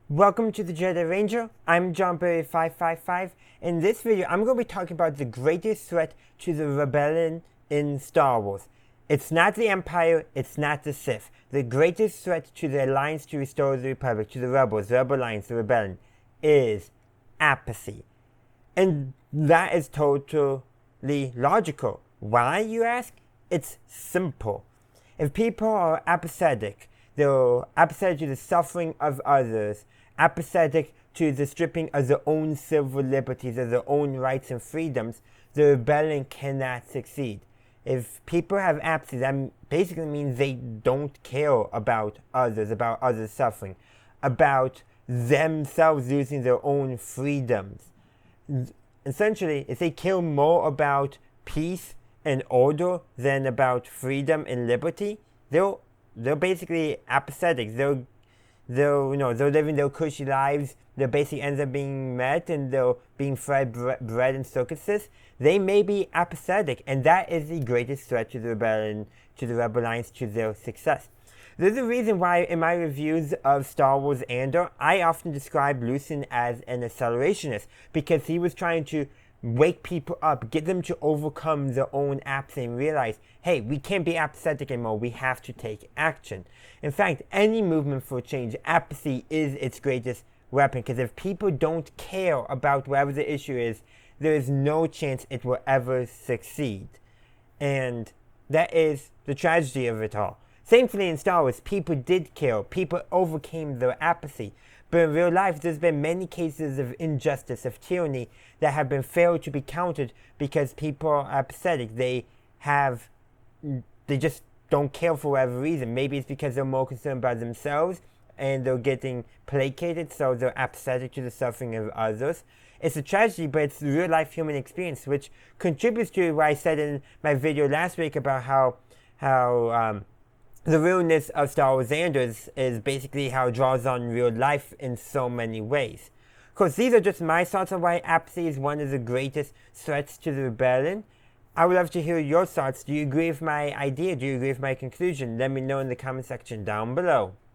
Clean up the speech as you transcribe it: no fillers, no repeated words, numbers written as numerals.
Welcome to the Jedi Ranger. I'm JohnBerry555. In this video, I'm going to be talking about the greatest threat to the rebellion in Star Wars. It's not the Empire, it's not the Sith. The greatest threat to the Alliance to restore the Republic, to the Rebels, the Rebel Alliance, the Rebellion, is apathy. And that is totally logical. Why, you ask? It's simple. If people are apathetic, they're apathetic to the suffering of others, apathetic to the stripping of their own civil liberties, of their own rights and freedoms, the rebellion cannot succeed. If people have apathy, that basically means they don't care about others' suffering, about themselves losing their own freedoms. Essentially, if they care more about peace and order than about freedom and liberty, they're basically apathetic. They're living their cushy lives. Their basic ends up being met, and they're being fed bread in circuses. They may be apathetic, and that is the greatest threat to the rebellion, to the Rebel Alliance, to their success. There's a reason why in my reviews of Star Wars Andor, I often describe Lucien as an accelerationist, because he was trying to wake people up, get them to overcome their own apathy and realize, hey, we can't be apathetic anymore, we have to take action. In fact, any movement for change, apathy is its greatest weapon, because if people don't care about whatever the issue is, there is no chance it will ever succeed. And that is the tragedy of it all. Thankfully in Star Wars, people did care, people overcame their apathy. But in real life, there's been many cases of injustice, of tyranny, that have been failed to be countered because people are apathetic. They just don't care for whatever reason. Maybe it's because they're more concerned about themselves and they're getting placated, so they're apathetic to the suffering of others. It's a tragedy, but it's real life human experience, which contributes to what I said in my video last week about how the realness of Star Wars Andor is basically how it draws on real life in so many ways. Of course, these are just my thoughts on why apathy is one of the greatest threats to the rebellion. I would love to hear your thoughts. Do you agree with my idea? Do you agree with my conclusion? Let me know in the comment section down below.